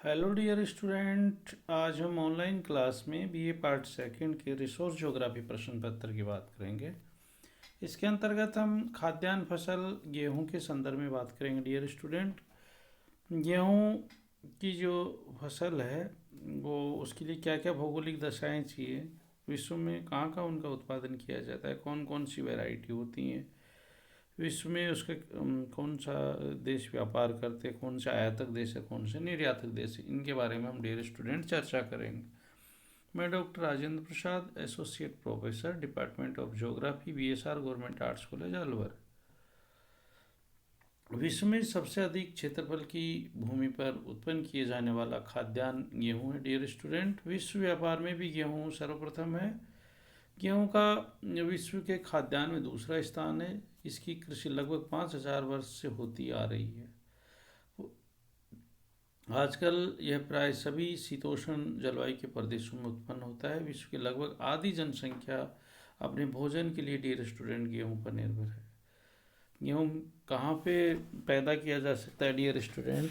Hello dear student, आज हम online class में बीए पार्ट सेकंड के रिसोर्स ज्योग्राफी प्रश्न पत्र की बात करेंगे। इसके अंतर्गत हम खाद्यान्न फसल गेहूं के संदर्भ में बात करेंगे। डियर स्टूडेंट, गेहूं की जो फसल है वो उसके लिए क्या क्या भौगोलिक दशाएं चाहिए, विश्व में कहाँ कहाँ उनका उत्पादन किया जाता है, कौन कौन सी वैरायटी होती हैं, विश्व में उसका कौन सा देश व्यापार करते हैं, कौन सा आयातक देश है, कौन से निर्यातक देश है, इनके बारे में हम डियर स्टूडेंट चर्चा करेंगे। मैं doctor Rajendra Prasad, associate professor, department of geography, BSR, government arts college, Alwar. विश्व में सबसे अधिक क्षेत्रफल की भूमि पर उत्पन्न किए जाने वाला खाद्यान्न गेहूं है। डियर स्टूडेंट, विश्व व्यापार में भी गेहूं सर्वप्रथम है। गेहूं का विश्व के खाद्यान्न में दूसरा स्थान है। इसकी कृषि लगभग 5,000 वर्ष से होती आ रही है। आजकल यह प्राय सभी शीतोष्ण जलवायु के प्रदेशों में उत्पन्न होता है। विश्व की लगभग आधी जनसंख्या अपने भोजन के लिए, डियर स्टूडेंट, गेहूं पर निर्भर है। गेहूं कहाँ पे पैदा किया जा सकता है डियर स्टूडेंट?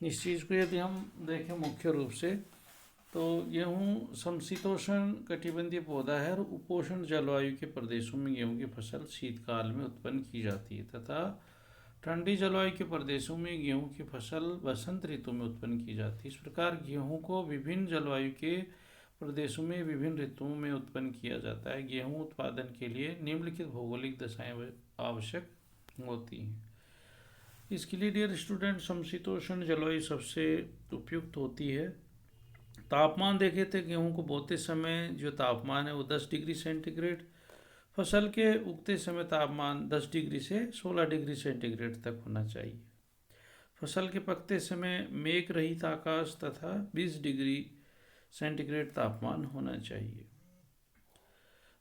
इस चीज़ को यदि हम देखें मुख्य रूप से, तो गेहूँ समशीतोष्ण कटिबंधीय पौधा है और उपोष्ण जलवायु के प्रदेशों में गेहूँ की फसल शीतकाल में उत्पन्न की जाती है तथा ठंडी जलवायु के प्रदेशों में गेहूँ की फसल वसंत ऋतु में उत्पन्न की जाती है। इस प्रकार गेहूँ को विभिन्न जलवायु के प्रदेशों में विभिन्न ऋतुओं में उत्पन्न किया जाता है। गेहूँ उत्पादन के लिए निम्नलिखित भौगोलिक दशाएं आवश्यक होती हैं। इसके लिए डियर स्टूडेंट समशीतोष्ण जलवायु सबसे उपयुक्त होती है। तापमान देखे थे, गेहूं को बोते समय जो तापमान है वो 10 डिग्री सेंटीग्रेड, फसल के उगते समय तापमान 10 डिग्री से 16 डिग्री सेंटीग्रेड तक होना चाहिए। फसल के पकते समय मेघ रहित आकाश तथा 20 डिग्री सेंटीग्रेड तापमान होना चाहिए।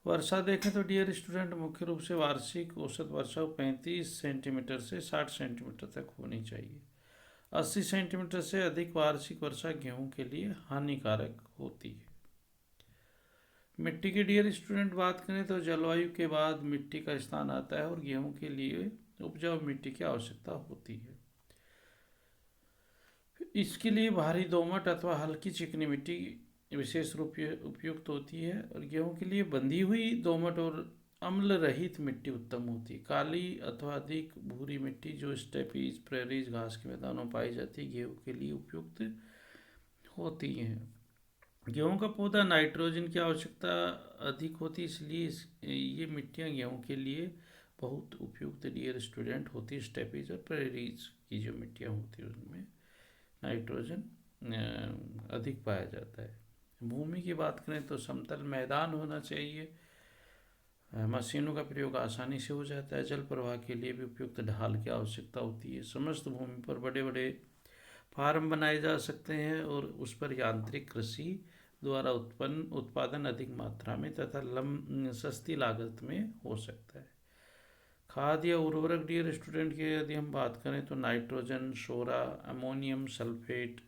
वर्षा देखें तो डियर स्टूडेंट, मुख्य रूप से वार्षिक औसत वर्षा 35 सेंटीमीटर से 60 सेंटीमीटर तक होनी चाहिए। 80 सेंटीमीटर से अधिक वार्षिक वर्षा गेहूं के लिए हानिकारक होती है। मिट्टी की डियर स्टूडेंट बात करें तो जलवायु के बाद मिट्टी का स्थान आता है और गेहूं के लिए उपजाऊ मिट्टी की आवश्यकता होती है। इसके लिए भारी दोमट अथवा हल्की चिकनी मिट्टी विशेष रूप से उपयुक्त होती है और गेहूं के लिए बंधी हुई दोमट और अम्ल रहित मिट्टी उत्तम होती है। काली अथवा अधिक भूरी मिट्टी जो स्टेपीज, प्रेरीज, घास के मैदानों में पाई जाती है, गेहूं के लिए उपयुक्त होती है। गेहूं का पौधा नाइट्रोजन की आवश्यकता अधिक होती है, इसलिए ये मिट्टियाँ गेहूं के लिए बहुत उपयुक्त डियर स्टूडेंट होती है। स्टेपीज और प्रेरीज की जो मिट्टियाँ होती है उनमें नाइट्रोजन अधिक पाया जाता है। भूमि की बात करें तो समतल मैदान होना चाहिए। मशीनों का प्रयोग आसानी से हो जाता है। जल प्रवाह के लिए भी उपयुक्त ढाल की आवश्यकता होती है। समस्त भूमि पर बड़े बड़े फार्म बनाए जा सकते हैं और उस पर यांत्रिक कृषि द्वारा उत्पन्न उत्पादन अधिक मात्रा में तथा सस्ती लागत में हो सकता है। खाद या उर्वरक डियर स्टूडेंट की यदि हम बात करें तो नाइट्रोजन, सोरा, अमोनियम सल्फेट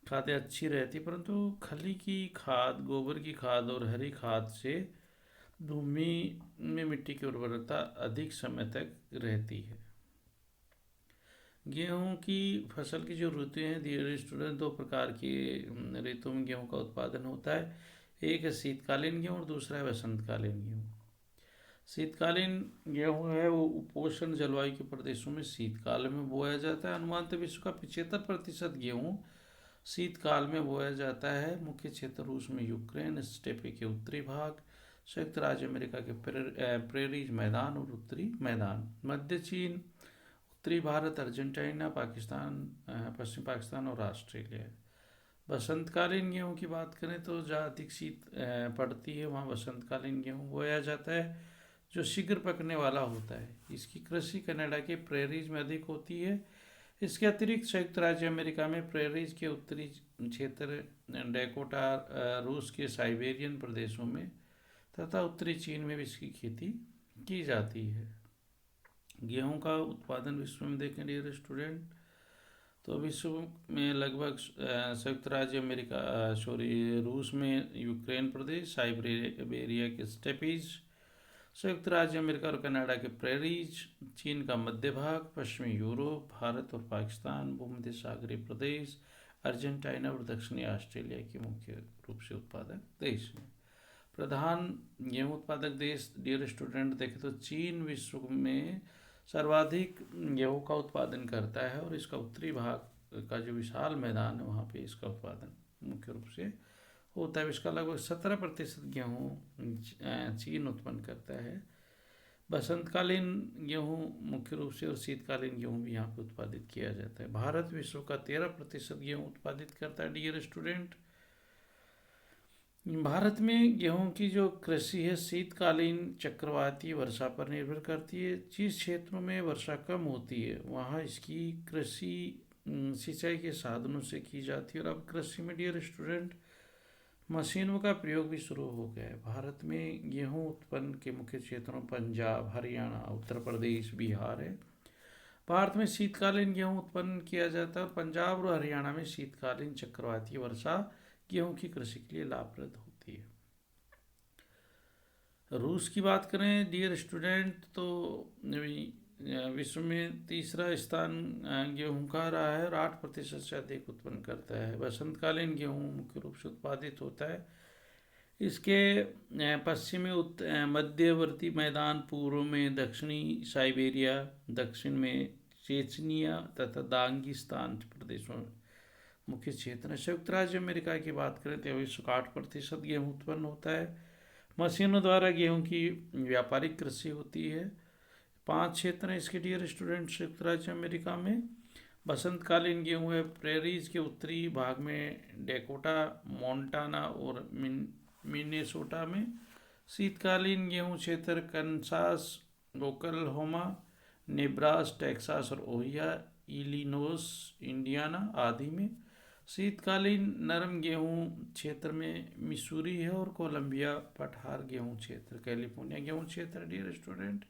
खादें अच्छी रहती, परंतु खली की खाद, गोबर की खाद और हरी खाद से भूमि में मिट्टी की उर्वरता अधिक समय तक रहती है। गेहूं की फसल की जो ऋतुएं हैं डियर स्टूडेंट, दो प्रकार की ऋतु में गेहूं का उत्पादन होता है। एक है शीतकालीन गेहूं और दूसरा है वसंतकालीन गेहूं। शीतकालीन गेहूं है वो उपोष्ण जलवायु के प्रदेशों में शीतकाल में बोया जाता है। अनुमानतः विश्व का 75% गेहूं शीतकाल में बोया जाता है। मुख्य क्षेत्र रूस में यूक्रेन, स्टेपी के उत्तरी भाग, संयुक्त राज्य अमेरिका के प्रेरीज मैदान और उत्तरी मैदान, मध्य चीन, उत्तरी भारत, अर्जेंटीना, पाकिस्तान, पश्चिम पाकिस्तान और ऑस्ट्रेलिया। बसंतकालीन गेहूं की बात करें तो जहाँ अधिक शीत पड़ती है वहाँ बसंतकालीन गेहूं बोया जाता है जो शीघ्र पकने वाला होता है। इसकी कृषि कनाडा के प्रेरीज में अधिक होती है। इसके अतिरिक्त संयुक्त राज्य अमेरिका में प्रेरीज के उत्तरी क्षेत्र, डेकोटा, रूस के साइबेरियन प्रदेशों में तथा उत्तरी चीन में भी इसकी खेती की जाती है। गेहूं का उत्पादन विश्व में देखें डियर स्टूडेंट, तो विश्व में लगभग संयुक्त राज्य अमेरिका रूस में यूक्रेन प्रदेश, साइबेरिया के स्टेपीज, संयुक्त राज्य अमेरिका और कनाडा के प्रेरीज, चीन का मध्य भाग, पश्चिमी यूरोप, भारत और पाकिस्तान, भूमध्य सागरीय प्रदेश, अर्जेंटीना और दक्षिणी ऑस्ट्रेलिया के मुख्य रूप से उत्पादक देश हैं। प्रधान गेहूं उत्पादक देश डियर स्टूडेंट देखें तो चीन विश्व में सर्वाधिक गेहूं का उत्पादन करता है और इसका उत्तरी भाग का जो विशाल मैदान है वहाँ पे इसका उत्पादन मुख्य रूप से होता है। इसका लगभग 17% गेहूँ चीन उत्पन्न करता है। बसंतकालीन गेहूँ मुख्य रूप से और शीतकालीन गेहूँ भी यहाँ पे उत्पादित किया जाता है। भारत विश्व का 13% गेहूँ उत्पादित करता है डियर स्टूडेंट। भारत में गेहूं की जो कृषि है शीतकालीन चक्रवाती वर्षा पर निर्भर करती है। जिस क्षेत्रों में वर्षा कम होती है वहाँ इसकी कृषि सिंचाई के साधनों से की जाती है। और अब कृषि में डियर स्टूडेंट मशीनों का प्रयोग भी शुरू हो गया है। भारत में गेहूं उत्पन्न के मुख्य क्षेत्रों पंजाब, हरियाणा, उत्तर प्रदेश, बिहार है। भारत में शीतकालीन गेहूं उत्पन्न किया जाता है और पंजाब और हरियाणा में शीतकालीन चक्रवाती वर्षा गेहूं की कृषि के लिए लाभप्रद होती है। रूस की बात करें डियर स्टूडेंट तो विश्व में तीसरा स्थान गेहूं का रहा है और 8% से अधिक उत्पन्न करता है। बसंतकालीन गेहूं मुख्य रूप से उत्पादित होता है। इसके पश्चिमी मध्यवर्ती मैदान, पूर्व में दक्षिणी साइबेरिया, दक्षिण में चेचनिया तथा दागिस्तान प्रदेशों में मुख्य क्षेत्र है। संयुक्त राज्य अमेरिका की बात करें तो विश्व का 8% गेहूँ उत्पन्न होता है। मशीनों द्वारा गेहूं की व्यापारिक कृषि होती है। 5 क्षेत्र हैं इसके डियर स्टूडेंट संयुक्त राज्य अमेरिका में। बसंतकालीन गेहूं है प्रेरीज के उत्तरी भाग में, डेकोटा, मोंटाना और मिनेसोटा में। शीतकालीन गेहूं क्षेत्र कनसास, ओकलहोमा, नेब्रास, टेक्सास और ओहियो, इलिनोस, इंडियाना आदि में। शीतकालीन नरम गेहूं क्षेत्र में मिसूरी है और कोलंबिया। पठार गेहूं क्षेत्र कैलिफोर्निया गेहूं क्षेत्र डियर स्टूडेंट।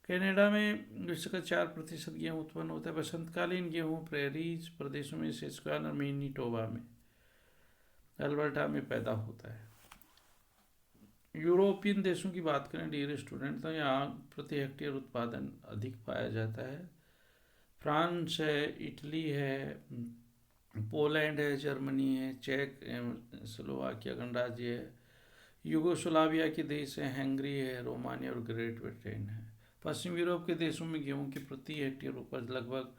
कनाडा में विश्व का 4% गेहूं उत्पन्न होता है। बसंतकालीन गेहूं प्रेरीज प्रदेशों में, सेस्क्वान और मैनीटोबा में, अल्बर्टा में पैदा होता है। यूरोपियन देशों की बात करें डियर स्टूडेंट तो यहाँ प्रति हेक्टेयर उत्पादन अधिक पाया जाता है। फ्रांस है, इटली है, पोलैंड है, जर्मनी है, चेक स्लोवाकिया गणराज्य है, यूगोस्लाविया के देश है, हंगरी है, रोमानिया और ग्रेट ब्रिटेन है। पश्चिम यूरोप के देशों में गेहूं की प्रति हेक्टेयर उपज लगभग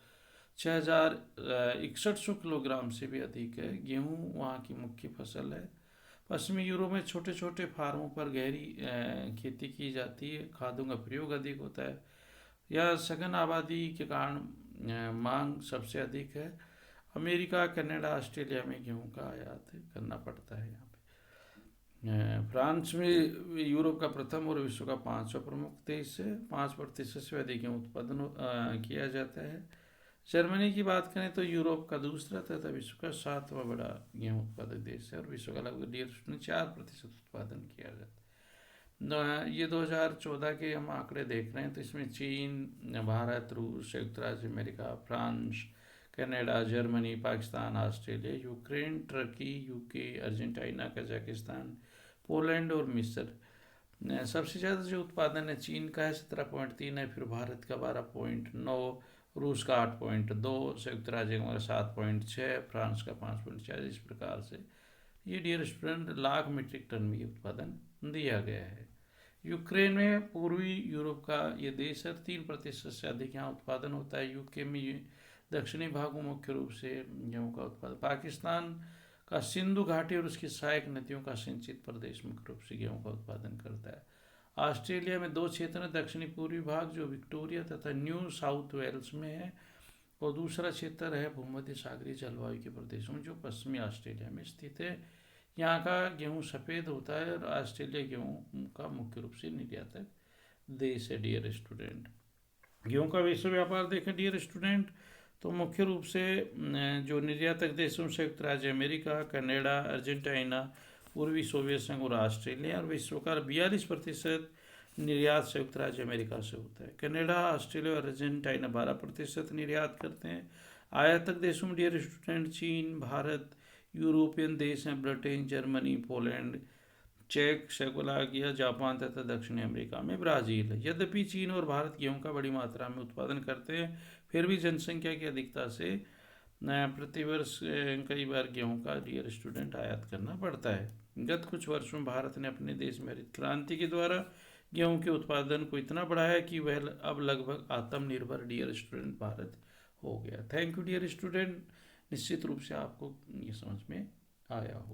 6,6100 किलोग्राम से भी अधिक है। गेहूं वहाँ की मुख्य फसल है। पश्चिमी यूरोप में छोटे छोटे फार्मों पर गहरी खेती की जाती है। खादों का प्रयोग अधिक होता है। यह सघन आबादी के कारण मांग सबसे अधिक है। अमेरिका, कनाडा, ऑस्ट्रेलिया में गेहूं का आयात करना पड़ता है। यहाँ पे फ्रांस में यूरोप का प्रथम और विश्व का 5वां प्रमुख देश है। 5% से अधिक गेहूं उत्पादन किया जाता है। जर्मनी की बात करें तो यूरोप का दूसरा तथा विश्व का 7वां बड़ा गेहूं उत्पादक देश है और विश्व का लगभग 4% उत्पादन किया जाता है। ये 2014 के हम आंकड़े देख रहे हैं तो इसमें चीन, भारत, रूस, संयुक्त राज्य America, France, Canada, Germany, Pakistan, Australia, Ukraine, Turkey, UK, Argentina, Kazakhstan, Poland और मिस्र। सबसे ज़्यादा जो उत्पादन है चीन का है 17.3 है, फिर भारत का 12.9, रूस का 8.2, संयुक्त राज्य का 7.6, फ्रांस का 5.4। इस प्रकार से ये dear student lakh metric ton में उत्पादन दिया गया है। यूक्रेन में पूर्वी यूरोप का ये देश है, 3% से अधिक यहाँ उत्पादन होता है। यूके में दक्षिणी भागों मुख्य रूप से गेहूं का उत्पादन। पाकिस्तान का सिंधु घाटी और उसकी सहायक नदियों का सिंचित प्रदेश मुख्य रूप से गेहूं का उत्पादन करता है। ऑस्ट्रेलिया में 2 क्षेत्र हैं, दक्षिणी पूर्वी भाग जो विक्टोरिया तथा न्यू साउथ वेल्स में है और दूसरा क्षेत्र है भूमध्य सागरीय जलवायु के प्रदेशों में जो पश्चिमी ऑस्ट्रेलिया में स्थित है। यहाँ का गेहूं सफ़ेद होता है और ऑस्ट्रेलिया गेहूं का मुख्य रूप से निर्यातक देश है डियर स्टूडेंट। गेहूं का विश्व व्यापार देखें डियर स्टूडेंट तो मुख्य रूप से जो निर्यातक देशों संयुक्त राज्य अमेरिका, कनाडा, अर्जेंटीना, पूर्वी सोवियत संघ और ऑस्ट्रेलिया। और विश्व का 42% निर्यात संयुक्त राज्य अमेरिका से होता है। कनाडा, ऑस्ट्रेलिया और अर्जेंटीना 12% निर्यात करते हैं। आयातक देशों में डियर स्टूडेंट चीन, भारत, यूरोपियन देश हैं, ब्रिटेन, जर्मनी, पोलैंड, चेक, स्लोवाकिया, जापान तथा दक्षिणी अमेरिका में ब्राज़ील है। यद्यपि चीन और भारत गेहूं का बड़ी मात्रा में उत्पादन करते हैं, फिर भी जनसंख्या की अधिकता से प्रतिवर्ष कई बार गेहूं का डियर स्टूडेंट आयात करना पड़ता है। गत कुछ वर्षों में भारत ने अपने देश में हरित क्रांति के द्वारा गेहूं के उत्पादन को इतना बढ़ाया कि वह अब लगभग आत्मनिर्भर डियर स्टूडेंट भारत हो गया। Thank you dear student. निश्चित रूप से आपको ये समझ में आया होगा।